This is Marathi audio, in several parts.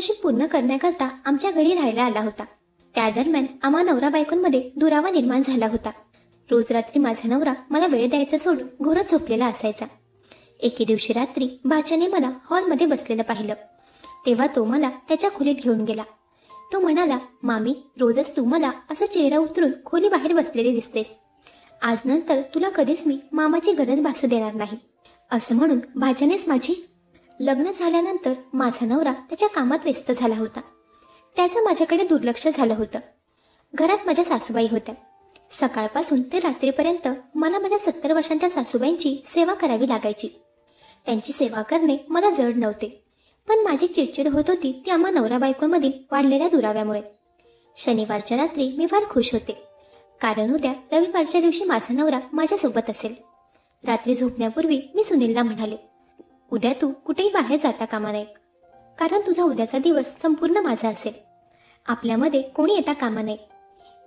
इंटर्नशिप पूर्ण करण्याकरता आमच्या घरी राहायला आला होता। त्या दरम्यान आम्हा नवरा बायकोंमध्ये दुरावा निर्माण झाला होता। रोज रात्री माझा नवरा मला वेळ द्यायचा सोडून घोरत झोपलेला असायचा। एके दिवशी रात्री भाच्याने मला हॉलमध्ये बसलेलं पाहिलं, तेव्हा तो मला त्याच्या खोलीत घेऊन गेला। तो म्हणाला, मामी, रोजच तू मला असं चेहरा उतरून खोली बाहेर बसलेली दिसतेस। आज नंतर तुला कधीच मी मामाची गरज भासू देणार नाही, असं म्हणून भाच्यानेच माझी लग्न झाल्यानंतर माझा नवरा त्याच्या कामात व्यस्त झाला होता। त्याचं माझ्याकडे दुर्लक्ष झालं होतं। घरात माझ्या सासूबाई होत्या। सकाळपासून ते रात्रीपर्यंत मला माझ्या 70 वर्षांच्या सासूबाईंची सेवा करावी लागायची। त्यांची सेवा करणे मला जड नव्हते, पण माझी चिडचिड होत होती ती आम्हा नवरा बायकोमधील वाढलेल्या दुराव्यामुळे। शनिवारच्या रात्री मी फार खुश होते, कारण उद्या रविवारच्या दिवशी माझा नवरा माझ्यासोबत असेल। रात्री झोपण्यापूर्वी मी सुनीलला म्हणाले, उद्या तू कुठेही बाहेर जाता कामा नये, कारण तुझा उद्याचा दिवस संपूर्ण माझा असेल। आपल्यामध्ये कोणी येता कामा नये।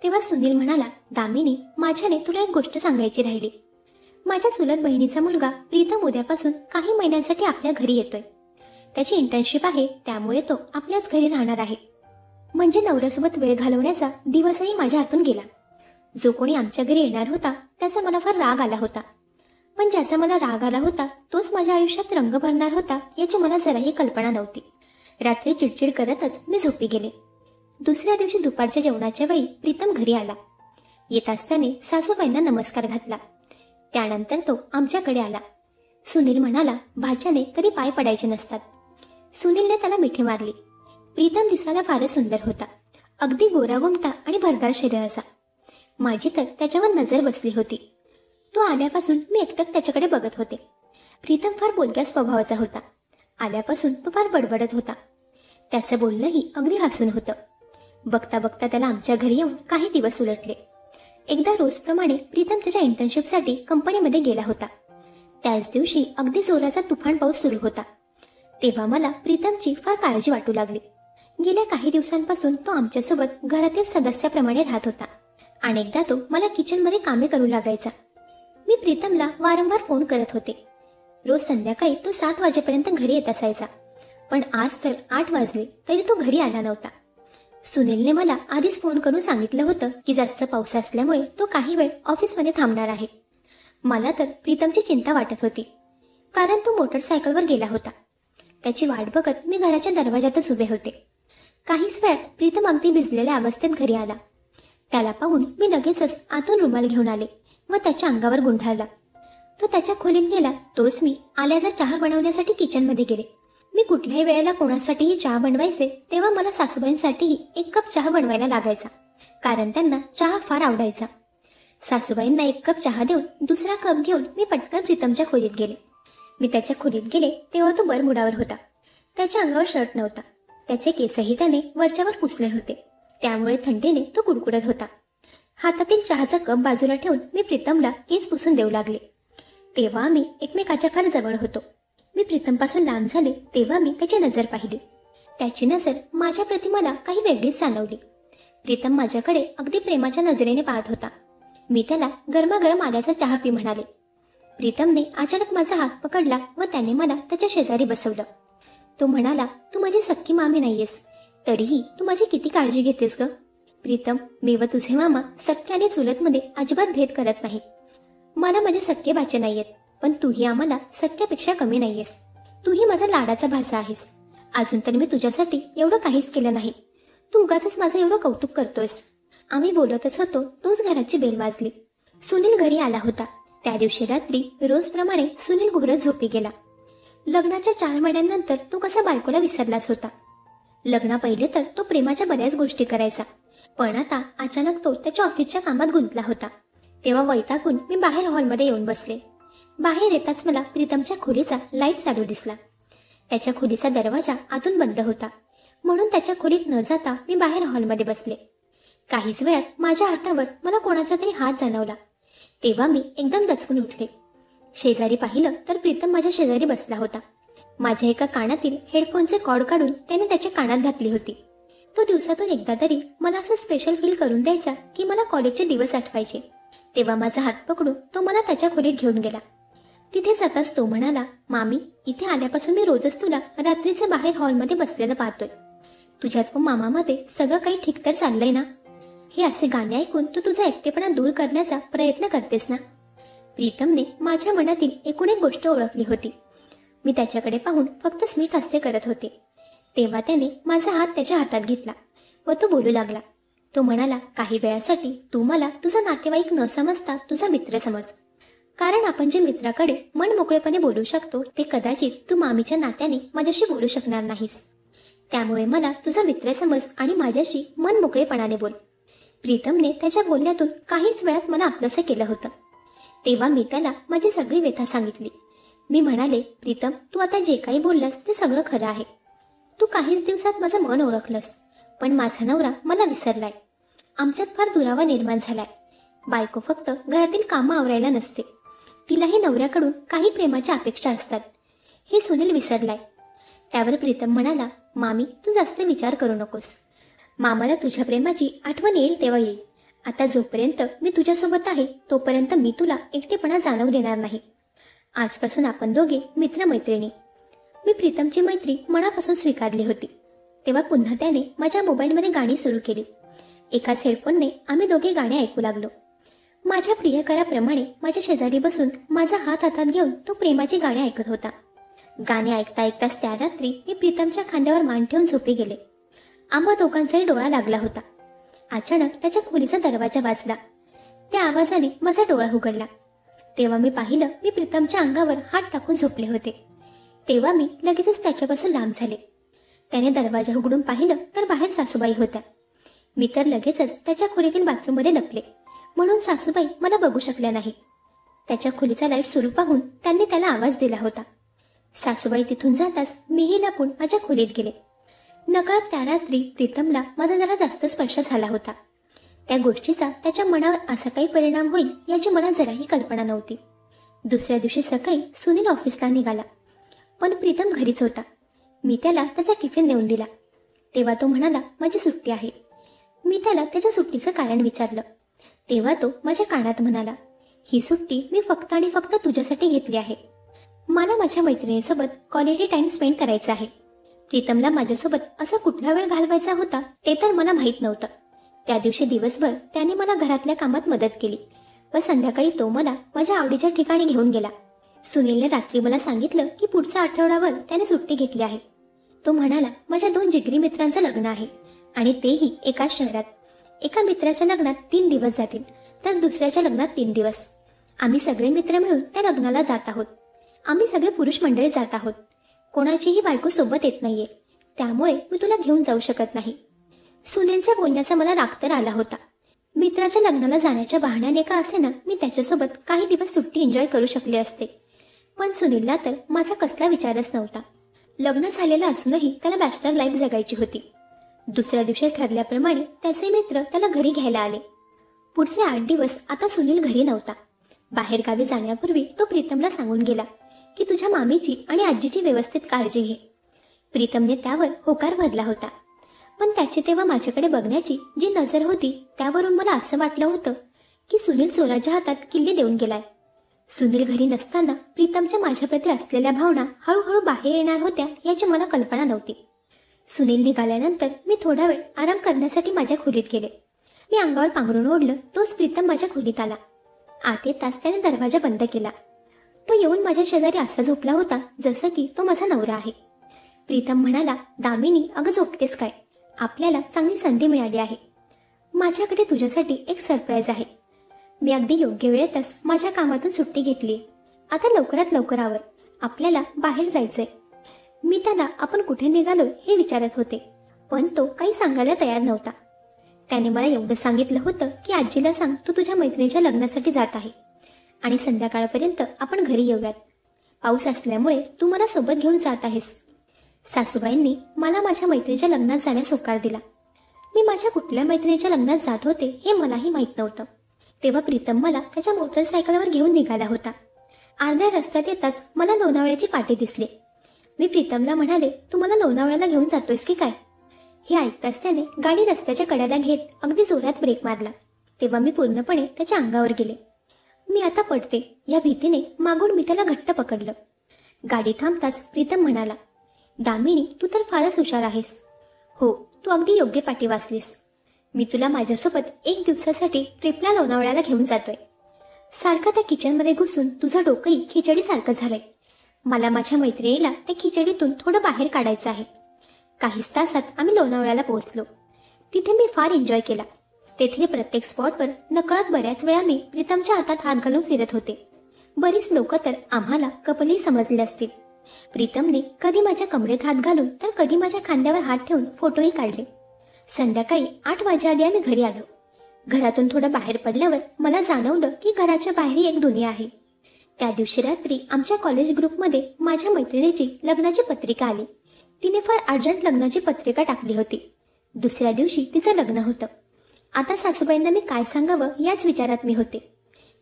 तेव्हा सुनील म्हणाला, दामिनी, माझ्याने तुला एक गोष्ट सांगायची राहिली। माझ्या चुलत बहिणीचा मुलगा प्रीतम उद्यापासून काही महिन्यांसाठी आपल्या घरी येतोय। त्याची इंटर्नशिप आहे, त्यामुळे तो आपल्याच घरी राहणार आहे। म्हणजे नवऱ्यासोबत वेळ घालवण्याचा दिवसही माझ्या हातून गेला। जो कोणी आमच्या घरी येणार होता त्याचा मला फार राग आला होता, पण ज्याचा मला राग आला होता तोच माझ्या आयुष्यात रंग भरणार होता याची मला जराही कल्पना नव्हती। रात्री चिडचिड करतच मी झोपी गेले। दुसऱ्या दिवशी दुपारच्या जेवणाच्या वेळी प्रीतम घरी आला। येत असताना सासूबाईंना नमस्कार घातला। त्यानंतर तो आमच्याकडे आला। सुनील म्हणाला, भाच्याने कधी पाय पडायचे नसतात। सुनीलने त्याला मिठी मारली। प्रीतम दिसायला फारच सुंदर होता, अगदी गोरागोमटा आणि भरदार शरीराचा। माझी तर त्याच्यावर नजर बसली होती। तो आल्यापासून मी एकटक त्याच्याकडे बघत होते। प्रीतम फार बोलक्या स्वभावाचा होता। आल्यापासून तो फार बडबडत होता। त्याचं बोलणंही अगदी हसून होतं। बघता बघता त्याला आमच्या घरी येऊन काही दिवस उलटले। एकदा रोजप्रमाणे प्रीतम त्याच्या इंटर्नशिपसाठी कंपनीमध्ये गेला होता। त्याच दिवशी अगदी जोराचा तुफान पाऊस सुरू होता। तेव्हा मला प्रीतमची फार काळजी वाटू लागली। गेल्या काही दिवसांपासून तो आमच्यासोबत घरातील सदस्याप्रमाणे राहत होता। अनेकदा तो मला किचनमध्ये कामे करू लागायचा। मी प्रीतमला वारंवार फोन करत होते। रोज संध्याकाळी तो 7 वाजेपर्यंत घरी येत असायचा, पण आज तर 8 वाजले तरी तो घरी आला नव्हता। सुनीलने मला आधीच फोन करून सांगितलं होतं की जास्त पाऊस असल्यामुळे तो काही वेळ ऑफिसमध्ये थांबणार आहे। मला तर प्रीतमची चिंता वाटत होती, कारण तो मोटरसायकलवर गेला होता। त्याची वाट बघत मी घराच्या दरवाजातच उभे होते। काहीच वेळात प्रीतम अगदी भिजलेल्या अवस्थेत घरी आला। त्याला पाहून मी लगेचच आतून रुमाल घेऊन आले व त्याच्या अंगावर गुंढाळला। तो त्याच्या खोलीत गेला, तोच मी आल्याचा चहा बनवण्यासाठी किचनमध्ये गेले। मी कुठल्याही वेळेला कोणासाठीही चहा बनवायचे तेव्हा मला सासूबाईंसाठीही 1 कप चहा बनवायला लागायचा, कारण त्यांना चहा फार आवडायचा। सासूबाईंना 1 कप चहा देऊन दुसरा कप घेऊन मी पटकन प्रीतमच्या खोलीत गेले। मी त्याच्या खोलीत गेले तेव्हा तो बरमुडावर होता। त्याच्या अंगावर शर्ट नव्हता। त्याचे केसही त्याने वरच्यावर पुसले होते, त्यामुळे थंडीने तो कुडकुडत होता। हातातील चहाचा कप बाजूला ठेवून मी प्रीतमला केस पुसून देऊ लागले। तेव्हा मी एकमेकाच्या फार जवळ होतो। मी प्रीतमपासून लांब झाले तेव्हा मी त्याची नजर पाहिली। त्याची नजर माझ्या प्रती मला काही वेगळीच जाणवली। प्रीतम माझ्याकडे अगदी प्रेमाच्या नजरेने पाहत होता। मी त्याला गरमागरम आल्याचा चहा पी म्हणाले। प्रीतमने अचानक माझा हात पकडला व त्याने मला त्याच्या शेजारी बसवलं। तो म्हणाला, तू माझी सख्खी मामी नाहीयेस, तरीही तू माझी किती काळजी घेतेस ग। प्रीतम, मी व तुझे मामा सख्या आणि चुलतमध्ये अजिबात भेद करत नाही। मला माझे सख्खे भाचे नाहीयेत, पण तूही आम्हाला सख्यापेक्षा कमी नाहीयेस। तूही माझा लाडाचा भाचा आहेस। अजून तर मी तुझ्यासाठी एवढं काहीच केलं नाही, तू उगाचच माझं एवढं कौतुक करतोयस। आम्ही बोलतच होतो तोच घराची बेल वाजली। सुनील घरी आला होता। त्या दिवशी रात्री रोजप्रमाणे सुनील घोरत झोपी गेला। लग्नाच्या 4 महिन्यांनंतर तो कसा बायकोला विसरलाच होता। लग्ना पहिले तर तो प्रेमाच्या बऱ्याच गोष्टी करायचा, पण आता अचानक तो त्याच्या ऑफिसच्या कामात गुंतला होता। तेव्हा वैतागून मी बाहेर हॉलमध्ये येऊन बसले। बाहेर येताच मला प्रीतमच्या खोलीचा लाईट चालू दिसला। त्याच्या खोलीचा दरवाजा आतून बंद होता, म्हणून त्याच्या खोलीत न जाता मी बाहेर हॉलमध्ये बसले। काहीच वेळात माझ्या हातावर मला कोणाचा तरी हात जाणवला। तेव्हा मी एकदम दचकून उठले। शेजारी पाहिलं तर प्रीतम माझ्या शेजारी बसला होता। माझ्या एका कानातील हेडफोनचे कॉर्ड काढून त्याने त्याच्या कानात घातली होती। तो दिवसातून एकदा तरी मला असं स्पेशल फील करून द्यायचा की मला कॉलेजचे दिवस आठवायचे। तेव्हा माझा हात पकडून तो मला त्याच्या खोलीत घेऊन गेला। तिथे जाताच तो म्हणाला, मामी, इथे आल्यापासून मी रोजच तुला रात्रीचे बाहेर हॉलमध्ये बसलेलं पाहतोय। तुझ्यात व मामामध्ये सगळं काही ठीक तर चाललंय ना? हे असे गाणे ऐकून तू तुझा एकटेपणा दूर करण्याचा प्रयत्न करतेस ना? प्रीतमने माझ्या मनातील एकूण एक गोष्ट ओळखली होती. मी त्याच्याकडे पाहून फक्त स्मित हास्य करत होते. तेव्हा त्याने माझा हात त्याच्या हातात घेतला व तो बोलू लागला. तो म्हणाला, काही वेळासाठी तू मला तुझा नातेवाईक न समजता तुझा मित्र समज. कारण आपण जे मित्राकडे मन मोकळेपणे बोलू शकतो ते कदाचित तू मामीच्या नात्याने माझ्याशी बोलू शकणार नाहीस. त्यामुळे मला तुझा मित्र समज आणि माझ्याशी मन मोकळेपणाने बोल. प्रीतमने त्याच्या बोलण्यातून काहीच वेळात मला आपलंसं केलं होतं. तेव्हा मी त्याला माझी सगळी व्यथा सांगितली. मी म्हणाले, प्रीतम, तू आता जे काही बोललास ते सगळं खरं आहे. तू काहीच दिवसात माझं मन ओळखलंस, पण माझा नवरा मला विसरलाय. आमच्यात फार दुरावा निर्माण झालाय. बायको फक्त घरातील कामं आवरायला नसते, तिलाही नवऱ्याकडून काही प्रेमाच्या अपेक्षा असतात. हे सुनील विसरलाय. त्यावर प्रीतम म्हणाला, मामी, तू जास्त विचार करू नकोस. मामाला तुझ्या प्रेमाची आठवण येईल तेव्हा येईल. आता जोपर्यंत मी तुझ्यासोबत आहे तोपर्यंत मी तुला एकटेपणा जाणवू देणार नाही. आजपासून आपण दोघे मित्रमैत्रिणी. मी प्रीतमची मैत्री मनापासून स्वीकारली होती. तेव्हा पुन्हा त्याने माझ्या मोबाईलमध्ये गाणी सुरू केली. एकाच हेडफोनने आम्ही दोघे गाणे ऐकू लागलो. माझ्या प्रियकराप्रमाणे माझ्या शेजारी बसून माझा हात हातात घेऊन तो प्रेमाची गाणी ऐकत होता. गाणे ऐकता ऐकताच त्या रात्री मी प्रीतमच्या खांद्यावर मान ठेवून झोपी गेले. आम्हा दोघांचाही डोळा लागला होता. अचानक त्याच्या खोलीचा दरवाजा वाजला. त्या आवाजाने माझा डोळा उघडला. तेव्हा मी पाहिलं, मी प्रीतमच्या अंगावर हात टाकून झोपले होते. तेव्हा मी लगेचच त्याच्यापासून लांब झाले. त्याने दरवाजा उघडून पाहिलं तर बाहेर सासूबाई होत्या. मी तर लगेचच त्याच्या खोलीतील बाथरूममध्ये लपले, म्हणून सासूबाई मला बघू शकल्या नाही. त्याच्या खोलीचा लाईट सुरू पाहून त्यांनी त्याला आवाज दिला होता. सासूबाई तिथून जाताच मीही लपून माझ्या खोलीत गेले. नकळत त्या रात्री प्रीतमला माझा जरा जास्त स्पर्श झाला होता. त्या गोष्टीचा त्याच्या मनावर असा काही परिणाम होईल याची मला जराही कल्पना नव्हती. दुसऱ्या दिवशी सकाळी सुनील ऑफिसला निघाला, पण प्रीतम घरीच होता. मी त्याला त्याचा टिफिन देऊन दिला. तेव्हा तो म्हणाला, माझी सुट्टी आहे. मी त्याला त्याच्या सुट्टीचं कारण विचारलं. तेव्हा तो माझ्या कानात म्हणाला, ही सुट्टी मी फक्त आणि फक्त तुझ्यासाठी घेतली आहे. मला माझ्या मैत्रिणीसोबत क्वालिटी टाइम स्पेंड करायचा आहे. प्रीतमला माझ्यासोबत असा कुठला वेळ घालवायचा होता ते तर मला माहीत नव्हतं. त्या दिवशी दिवसभर त्याने मला घरातल्या कामात मदत केली व संध्याकाळी तो मला माझ्या आवडीच्या ठिकाणी घेऊन गेला. सुनीलने रात्री मला सांगितलं की पुढच्या आठवड्यावर त्याने सुट्टी घेतली आहे. तो म्हणाला, माझ्या 2 जिगरी मित्रांचं लग्न आहे आणि तेही एकाच शहरात. एका मित्राच्या लग्नात 3 दिवस जातील तर दुसऱ्याच्या लग्नात 3 दिवस. आम्ही सगळे मित्र मिळून त्या लग्नाला जात आहोत. आम्ही सगळे पुरुष मंडळी जात आहोत. कोणाचीही बायको सोबत येत नाहीये, त्यामुळे मी तुला घेऊन जाऊ शकत नाही. सुनीलच्या बोलण्याचा मला राग तर आला होता. मित्राच्या लग्नाला जाण्याच्या बहाण्याने का असेना मी त्याच्यासोबत काही दिवस सुट्टी एन्जॉय करू शकले असते. पण सुनीलला तर माझा कसला विचारच नव्हता. लग्न झालेलं असूनही त्याला बॅचलर लाईफ जगायची होती. दुसऱ्या दिवशी ठरल्याप्रमाणे त्याचे मित्र त्याला घरी घ्यायला आले. पुढचे 8 दिवस आता सुनील घरी नव्हता. बाहेरगावी जाण्यापूर्वी तो प्रीतमला सांगून गेला की तुझ्या मामीची आणि आजीची व्यवस्थित काळजी घे. प्रीतमने त्यावर होकार भरला होता. पण त्याची तेव्हा माझ्याकडे बघण्याची जी नजर होती त्यावरून मला असं वाटलं होतं की सुनील चोराच्या हातात किल्ली देऊन गेलाय. सुनील घरी नसताना प्रीतमच्या माझ्याप्रती असलेल्या भावना हळूहळू बाहेर येणार होत्या याची मला कल्पना नव्हती. सुनील निघाल्यानंतर मी थोडा वेळ आराम करण्यासाठी माझ्या खोलीत गेले. मी अंगावर पांघरून ओढलं तोच प्रीतम माझ्या खोलीत आला. आत येताच त्याने दरवाजा बंद केला. तो येऊन माझ्या शेजारी असा झोपला होता जसं की तो माझा नवरा आहे. प्रीतम म्हणाला, दामिनी, अगं झोपतेस काय? आपल्याला चांगली संधी मिळाली आहे. माझ्याकडे तुझ्यासाठी एक सरप्राईज आहे. मी अगदी योग्य वेळेतच माझ्या कामातून सुट्टी घेतली. आता लवकरात लवकर आवर, आपल्याला बाहेर जायचंय. मी त्याला आपण कुठे निघालो हे विचारत होते, पण तो काही सांगायला तयार नव्हता. त्याने मला एवढं सांगितलं होतं की आजीला सांग तू तुझ्या मैत्रिणीच्या लग्नासाठी जात आहे आणि संध्याकाळपर्यंत आपण घरी येऊयात. पाऊस असल्यामुळे तू मला सोबत घेऊन जात आहेस. सासूबाईंनी मला माझ्या मैत्रिणीच्या लग्नात जाण्यास होकार दिला. मी माझ्या कुठल्या मैत्रिणीच्या लग्नात जात होते हे मलाही माहीत नव्हतं. तेव्हा प्रीतम मला त्याच्या मोटरसायकलवर घेऊन निघाला होता. अर्ध्या रस्त्यात येताच मला लोणावळ्याची पाटी दिसली. मी प्रीतमला म्हणाले, तू मला लोणावळ्याला घेऊन जातोयस की काय? हे ऐकताच त्याने गाडी रस्त्याच्या कड्याला घेत अगदी जोरात ब्रेक मारला. तेव्हा मी पूर्णपणे त्याच्या अंगावर गेले. मी आता पडते या भीतीने मागून मी त्याला घट्ट पकडलं. गाडी थांबताच प्रीतम म्हणाला, दामिनी, तू तर फारच हुशार आहेस. हो, तू अगदी योग्य पाठी वाचलीस. मी तुला माझ्यासोबत 1 दिवसासाठी ट्रिपला लोणावळ्याला घेऊन जातोय. सारखं त्या किचनमध्ये घुसून तुझं डोकंही खिचडीसारखं झालंय. मला माझ्या मैत्रिणीला त्या खिचडीतून थोडं बाहेर काढायचं आहे. काहीच तासात आम्ही लोणावळ्याला पोहोचलो. तिथे मी फार एन्जॉय केला. तेथील प्रत्येक स्पॉटवर नकळत बऱ्याच वेळा मी प्रीतमच्या हातात हात घालून फिरत होते. बरीच लोक तर आम्हाला कपलही समजले असतील. प्रीतमने कधी माझ्या कमरेत हात घालून तर कधी माझ्या खांद्यावर हात ठेवून फोटोही काढले. संध्याकाळी 8 वाजेआधी आम्ही घरी आलो. घरातून थोडं बाहेर पडल्यावर मला जाणवलं की घराच्या बाहेरही एक दुनिया आहे. त्या दिवशी रात्री आमच्या कॉलेज ग्रुपमध्ये माझ्या मैत्रिणीची लग्नाची पत्रिका आली. तिने फार अर्जंट लग्नाची पत्रिका टाकली होती. दुसऱ्या दिवशी तिचं लग्न होतं. आता सासूबाईंना मी काय सांगावं याच विचारात मी होते.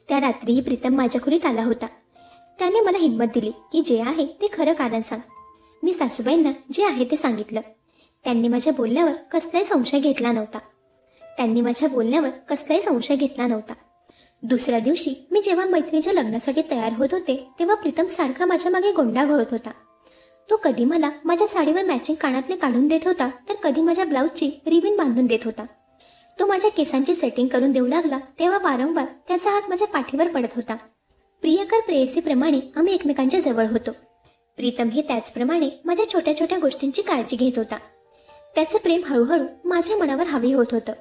त्या रात्रीही प्रीतम माझ्या खोलीत आला होता. त्याने मला हिंमत दिली की जे आहे ते खरं कारण सांग. मी सासूबाईंना जे आहे ते सांगितलं. त्यांनी माझ्या बोलण्यावर कसलाही संशय घेतला नव्हता. दुसऱ्या दिवशी मी जेव्हा मैत्रिणीच्या लग्नासाठी तयार होत होते तेव्हा प्रीतम सारखा माझ्या मागे गोंडा घोळत होता. तो कधी मला माझ्या साडीवर मॅचिंग कानातले काढून देत होता तर कधी माझ्या ब्लाऊजची रिबीन बांधून देत होता. तो माझ्या केसांची सेटिंग करून देऊ लागला तेव्हा वारंवार त्याचा हात माझ्या पाठीवर पडत होता. प्रियकर प्रेयसीप्रमाणे आम्ही एकमेकांच्या जवळ होतो. प्रीतम हे त्याचप्रमाणे माझ्या छोट्या छोट्या गोष्टींची काळजी घेत होता. त्याचं प्रेम हळूहळू माझ्या मनावर हवी होत होतं.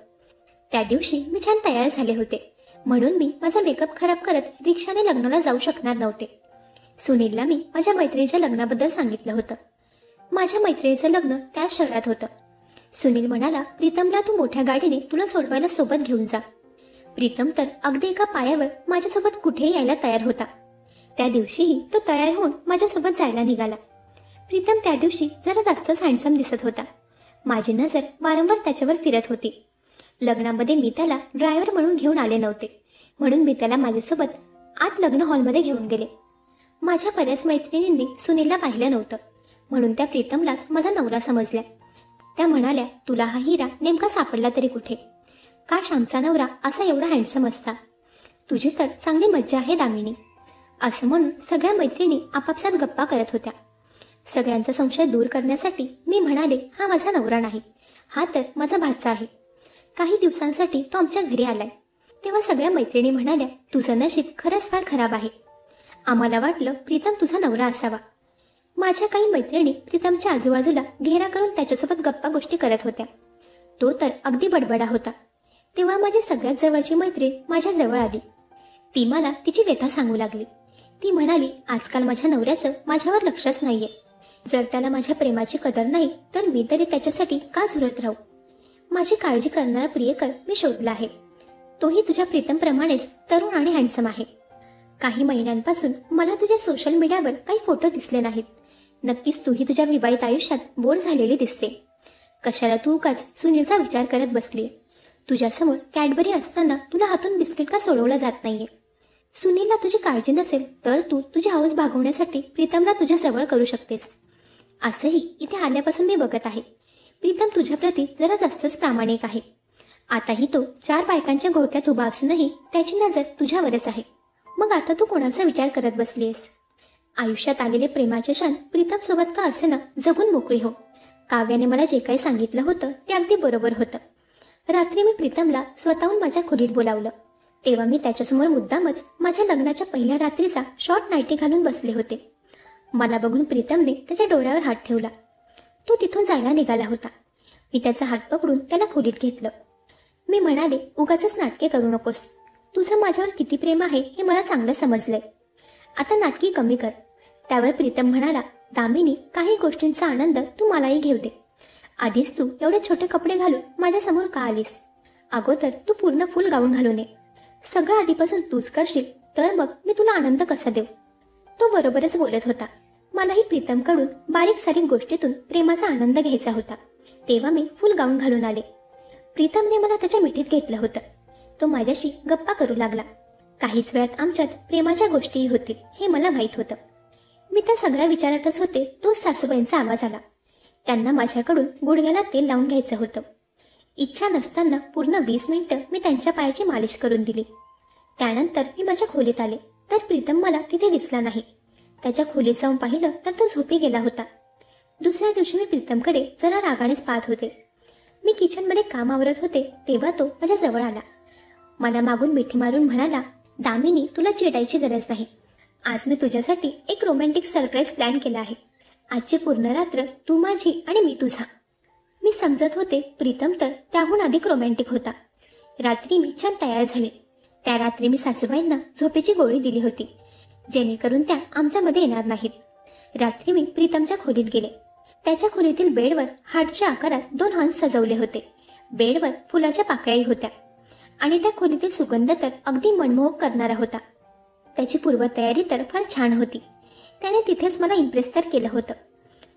त्या दिवशी मी छान तयार झाले होते म्हणून मी माझा मेकअप खराब करत रिक्षाने लग्नाला जाऊ शकणार नव्हते. सुनीलला मी माझ्या मैत्रिणीच्या लग्नाबद्दल सांगितलं होतं. माझ्या मैत्रिणीचं लग्न त्याच शहरात होतं. सुनील म्हणाला, प्रीतमला तू मोठ्या गाडीने तुला सोडवायला सोबत घेऊन जा. प्रीतम तर अगदी एका पायावर माझ्यासोबत कुठेही यायला तयार होता. त्या दिवशीही तो तयार होऊन माझ्यासोबत जायला निघाला. प्रीतम त्या दिवशी जरा जास्तच हँडसम दिसत होता. माझी नजर वारंवार त्याच्यावर फिरत होती. लग्नामध्ये मी त्याला ड्रायव्हर म्हणून घेऊन आले नव्हते म्हणून मी त्याला माझ्यासोबत आत लग्न हॉलमध्ये घेऊन गेले. माझ्या बऱ्याच मैत्रिणींनी सुनीलला पाहिलं नव्हतं म्हणून त्या प्रीतमलाच माझा नवरा समजल्या. त्या म्हणाल्या, तुला हा हिरा नेमका सापडला तरी कुठे? काश आमचा नवरा असा एवढा हँडसम असता. तुझी तर चांगली मज्जा आहे दामिनी. असं म्हणून सगळ्या मैत्रिणी आपापसात गप्पा करत होत्या. सगळ्यांचा संशय दूर करण्यासाठी मी म्हणाले, हा माझा नवरा नाही, हा तर माझा भाचा आहे. काही दिवसांसाठी तो आमच्या घरी आलाय. तेव्हा सगळ्या मैत्रिणी म्हणाल्या, तुझं नशीब खरंच फार खराब आहे. आम्हाला वाटलं प्रीतम तुझा नवरा असावा. माझ्या काही मैत्रिणी प्रीतमच्या आजूबाजूला घेरा करून त्याच्यासोबत गप्पा गोष्टी करत होत्या. तो तर अगदी बडबडा होता. तेव्हा माझी सगळ्यात जवळची मैत्रीण माझ्या जवळ आली. ती मला तिची व्यथा सांगू लागली. ती म्हणाली, आजकाल माझ्या नवऱ्याचं माझ्यावर लक्षच नाहीये. जर त्याला माझ्या प्रेमाची कदर नाही तर मी तरी त्याच्यासाठी का झुरत राहू? माझी काळजी करणारा प्रियकर मी शोधला आहे. तोही तुझ्या प्रीतमप्रमाणेच तरुण आणि हँडसम आहे. काही महिन्यांपासून मला तुझ्या सोशल मीडियावर काही फोटो दिसले नाहीत. नक्कीच तूही तुझ्या विवाहित आयुष्यात बोर झालेली दिसते. कशाला तू उगाच सुनीलचा विचार करत बसलीये? तुझ्यासमोर कॅडबरी असताना तुला हातून बिस्किट का सोडवलं जात नाहीये? सुनीलला तुझी काळजी नसेल तर तू तुझी हौस भागवण्यासाठी प्रीतमला तुझ्या जवळ करू शकतेस. असंही इथे आल्यापासून मी बघत आहे. प्रीतम तुझ्याप्रती जरा जास्तच प्रामाणिक आहे. आताही तो 4 बायकांच्या घोळक्यात उभा असूनही त्याची नजर तुझ्यावरच आहे. मग आता तू कोणाचा विचार करत बसलीयस? आयुष्यात आलेले प्रेमाचे क्षण प्रीतम सोबत का असे ना जगून मोकळी हो. काव्याने मला जे काही सांगितलं होतं ते अगदी बरोबर होतं. रात्री मी प्रीतमला स्वतःहून माझ्या खोलीत बोलावलं. तेव्हा मी त्याच्यासमोर मुद्दामच माझ्या लग्नाच्या पहिल्या रात्रीचा शॉर्ट नाईटी घालून बसले होते. मला बघून प्रीतमने त्याच्या डोळ्यावर हात ठेवला. तो तिथून जायला निघाला होता. मी त्याचा हात पकडून त्याला खोलीत घेतलं. मी म्हणाले, उगाचच नाटके करू नकोस. तुझं माझ्यावर किती प्रेम आहे हे मला चांगलं समजलंय. आता नाटकी कमी कर. त्यावर प्रीतम म्हणाला, दामिनी, काही गोष्टींचा आनंद तू मलाही घेऊ दे. आधीच तू एवढे छोटे कपडे घालून माझ्यासमोर का आलीस? अगोदर तू पूर्ण फुल गाऊन घालून ये. सगळं आधीपासून तूच करशील तर मग मी तुला आनंद कसा देऊ? तो बरोबरच बोलत होता. मलाही प्रीतमकडून बारीक सारीक गोष्टीतून प्रेमाचा आनंद घ्यायचा होता. तेव्हा मी फुल गाऊन घालून आले. प्रीतमने मला त्याच्या मिठीत घेतलं होतं. तो माझ्याशी गप्पा करू लागला. काहीच वेळात आमच्यात प्रेमाच्या गोष्टीही होतील हे मला माहीत होतं. मी त्या सगळ्या विचारातच होते तोच सासूबाईंचा आवाज आला. त्यांना माझ्याकडून गुडघ्याला तेल लावून घ्यायचं होतं. इच्छा नसताना पूर्ण 20 मिनिटं मी त्यांच्या पायाची मालिश करून दिली. त्यानंतर मी माझ्या खोलीत आले तर प्रीतम मला तिथे दिसला नाही. त्याच्या खोलीत जाऊन पाहिलं तर तो झोपी गेला होता. दुसऱ्या दिवशी मी प्रीतमकडे जरा रागानेच पाहत होते. मी किचनमध्ये काम आवरत होते तेव्हा तो माझ्या जवळ आला. मला मागून मिठी मारून म्हणाला, दामिनी, तुला चिडायची गरज नाही. आज मी तुझ्यासाठी एक रोमॅन्टिक सरप्राईज प्लॅन केला आहे. आजची पूर्ण रात्र तू माझी आणि मी तुझा. मी समजत होते प्रीतम तर त्याहून अधिक रोमॅन्टिक होता. रात्री मी छान तयार झाले. त्या रात्री मी सासूबाईंना झोपेची गोळी दिली होती जेणेकरून त्या आमच्यामध्ये येणार नाहीत. रात्री मी प्रीतमच्या खोलीत गेले. त्याच्या खोलीतील बेडवर हार्टच्या आकारात 2 हंस सजवले होते. बेडवर फुलाच्या पाकळ्याही होत्या आणि त्या खोलीतील सुगंध तर अगदी मनमोहक करणारा होता. त्याची पूर्वतयारी तर फार छान होती. त्याने तिथेच मला इम्प्रेस तर केलं होतं.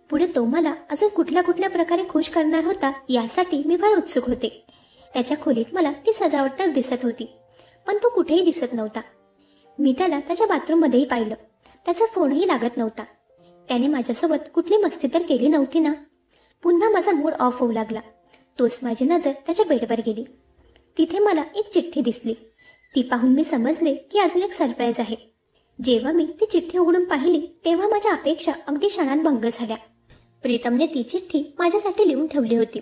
पुढे तो मला अजून कुठल्या प्रकारे खुश करणार होता यासाठी मी फार उत्सुक होते. त्याच्या खोलीत मला ती सजावट तर दिसत होती पण तो कुठेही दिसत नव्हता. मी त्याला त्याच्या बाथरूममध्येही पाहिलं. त्याचा फोनही लागत नव्हता. त्याने माझ्यासोबत कुठली मस्ती तर केली नव्हती ना. पुन्हा माझा मूड ऑफ होऊ लागला. तोच माझी नजर त्याच्या बेडवर गेली. तिथे मला एक चिठ्ठी दिसली. ती पाहून मी समजले की अजून एक सरप्राईज आहे. जेव्हा मी ती चिठ्ठी उघडून पाहिली तेव्हा माझ्या अपेक्षा अगदी क्षणात भंग झाल्या. प्रीतमने ती चिठ्ठी माझ्यासाठी लिहून ठेवली होती.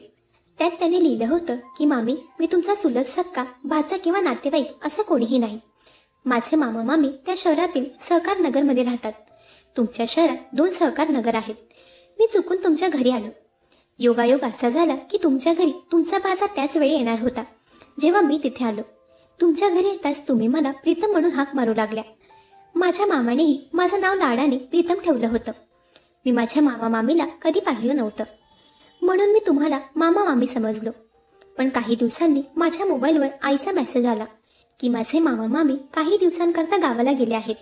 त्यात त्याने लिहिलं होतं की मामी, मी तुमचा चुलत सक्का, भाचा किंवा नातेवाईक असं कोणीही नाही. माझे मामा मामी त्या शहरातील सहकार नगरमध्ये राहतात. तुमच्या शहरात 2 सहकार नगर आहेत. मी चुकून तुमच्या घरी आलो. योगायोग असा झाला की तुमच्या घरी तुमचा भाचा त्याच वेळी येणार होता जेव्हा मी तिथे आलो. तुमच्या घरी येताच तुम्ही मला प्रीतम म्हणून हाक मारू लागल्या. माझ्या मामानेही माझं नाव लाडाने प्रीतम ठेवलं होतं. मी माझ्या मामा मामीला कधी पाहिलं नव्हतं म्हणून मी तुम्हाला मामा मामी समजलो. पण काही दिवसांनी माझ्या मोबाईलवर आईचा मेसेज आला की माझे मामा मामी काही दिवसांकरता गावाला गेले आहेत.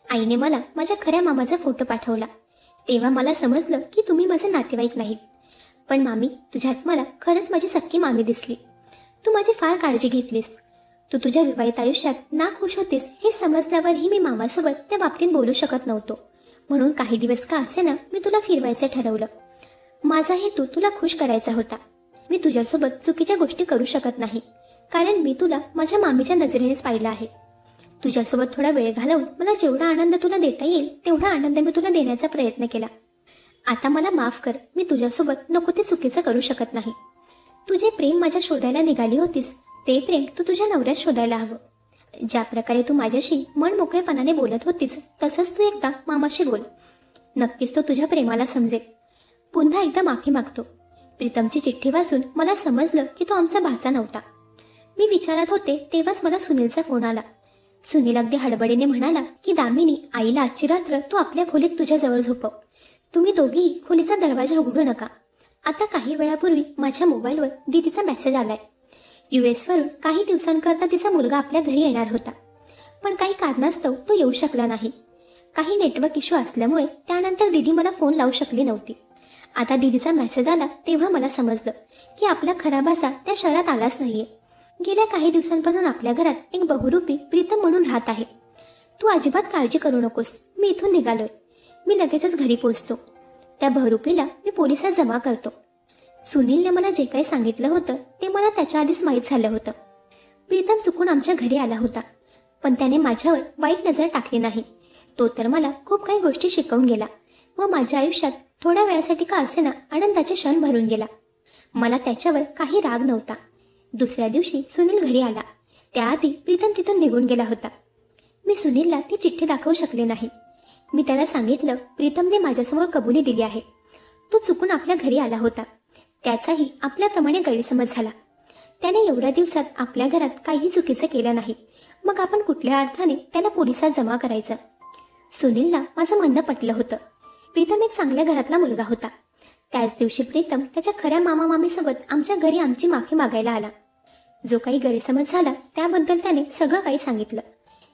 आईने मला माझ्या खऱ्या मामाचा फोटो पाठवला. तेव्हा मला समजलं की तुम्ही माझे नातेवाईक नाहीत. पण मामी, तुझ्यात मला खरंच माझी सख्खी मामी दिसली. तू माझी फार काळजी घेतलीस. तू तुझ्या विवाहित आयुष्यात ना खुश होतीस हे समजल्यावरही मी मामासोबत त्या बाबतीत बोलू शकत नव्हतो. म्हणून काही दिवस का असेना मी तुला फिरवायचं ठरवलं. माझा हेतू तुला खुश करायचा होता. मी तुझ्यासोबत चुकीच्या गोष्टी करू शकत नाही कारण मी तुला माझ्या मामीच्या नजरेनेच पाहिलं आहे. तुझ्यासोबत थोडा वेळ घालवून मला जेवढा आनंद तुला देता येईल तेवढा आनंद मी तुला देण्याचा प्रयत्न केला. आता मला माफ कर. मी तुझ्यासोबत नको ते चुकीचं करू शकत नाही. तुझे प्रेम माझ्या शोधायला निघाली होतीस ते प्रेम तू तुझ्या नवऱ्यात शोधायला हवं. ज्या प्रकारे तू माझ्याशी मन मोकळेपणाने बोलत होतीस तसंच तू एकदा मामाशी बोल. नक्कीच तो तुझ्या प्रेमाला समजेल. पुन्हा एकदा माफी मागतो. प्रीतमची चिठ्ठी वाचून मला समजलं की तो आमचा भाचा नव्हता. मी विचारात होते तेव्हाच मला सुनीलचा फोन आला. सुनील अगदी हडबडीने म्हणाला की दामिनी, आईला आजची रात्र तू आपल्या खोलीत तुझ्याजवळ झोपव. तुम्ही दोघेही खोलीचा दरवाजा उघडू नका. आता काही वेळापूर्वी माझ्या मोबाईलवर दीदीचा मेसेज आलाय. US वरून काही दिवसांकरता तिचा मुलगा आपल्या घरी येणार होता पण काही कारणास्तव तो येऊ शकला नाही. काही नेटवर्क इश्यू असल्यामुळे त्यानंतर दीदी मला फोन लावू शकली नव्हती. आता दीदीचा मेसेज आला तेव्हा मला समजलं की आपला खरा भाचा त्या शहरात आलाच नाहीये. गेल्या काही दिवसांपासून आपल्या घरात एक बहुरूपी प्रीतम म्हणून राहत आहे. तू अजिबात काळजी करू नकोस. मी इथून निघालोय. मी लगेचच घरी पोहोचतो. त्या बहुरूपीला मी पोलिसात जमा करतो. सुनीलने मला जे काही सांगितलं होतं ते मला त्याच्या आधीच माहीत झालं होतं. प्रीतम चुकून आमच्या घरी आला होता पण त्याने माझ्यावर वाईट नजर टाकली नाही. तो तर मला खूप काही गोष्टी शिकवून गेला व माझ्या आयुष्यात थोड्या वेळासाठी का असेना आनंदाचे क्षण भरून गेला. मला त्याच्यावर काही राग नव्हता. दुसऱ्या दिवशी सुनील घरी आला. त्याआधी प्रीतम तिथून निघून गेला होता. मी सुनीलला ती चिठ्ठी दाखवू शकले नाही. मी त्याला सांगितलं प्रीतमने माझ्यासमोर कबुली दिली आहे. तो चुकून आपल्या घरी आला होता. त्याचाही आपल्याप्रमाणे गैरसमज झाला. त्याने एवढ्या दिवसात आपल्या घरात काही चुकीचं केलं नाही. मग आपण कुठल्या अर्थाने त्याला पोलिसात जमा करायचं. सुनीलला माझं म्हणणं पटलं होतं. प्रीतम एक चांगल्या घरातला मुलगा होता. त्याच दिवशी प्रीतम त्याच्या खऱ्या मामा मामीसोबत आमच्या घरी आमची माफी मागायला आला. जो काही गैरसमज झाला त्याबद्दल त्याने सगळं काही सांगितलं.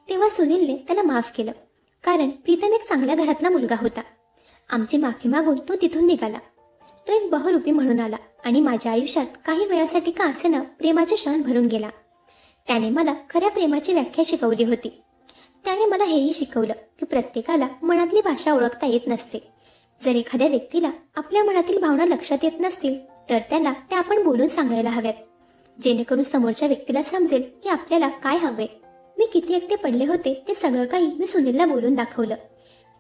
तेव्हा सुनीलने त्याला माफ केलं कारण प्रीतम एक चांगल्या घरातला मुलगा होता. आमची माफी मागून तो तिथून निघाला. तो एक बहुरूपी म्हणून आला आणि माझ्या आयुष्यात काही वेळासाठी का असेना प्रेमाचे क्षण भरून गेला. त्याने मला खऱ्या प्रेमाची व्याख्या शिकवली होती. त्याने मला हेही शिकवलं की प्रत्येकाला मनातली भाषा ओळखता येत नसते. जर एखाद्या व्यक्तीला आपल्या मनातील भावना लक्षात येत नसतील तर त्याला त्या आपण बोलून सांगायला हव्यात जेणेकरून समोरच्या व्यक्तीला समजेल की आपल्याला काय हवे. मी किती एकटे पडले होते ते सगळं काही मी सुनीलला बोलून दाखवलं.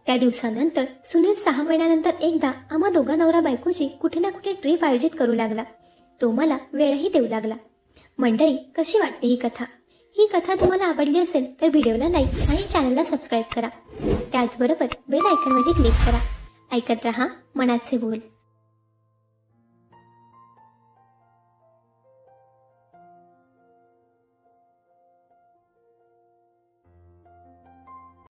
त्या दिवसानंतर सुनील 6 महिन्यानंतर एकदा आम्हा दोघा नवरा बायकोची कुठे ना कुठे ट्रिप आयोजित करू लागला. तो मला वेळही देऊ लागला. मंडळी, कशी वाटते ही कथा? ही कथा तुम्हाला आवडली असेल तर व्हिडिओला लाईक आणि चॅनलला सबस्क्राईब करा. त्याचबरोबर बेल आयकॉनवरही क्लिक करा. ऐकत रहा मनाचे बोल.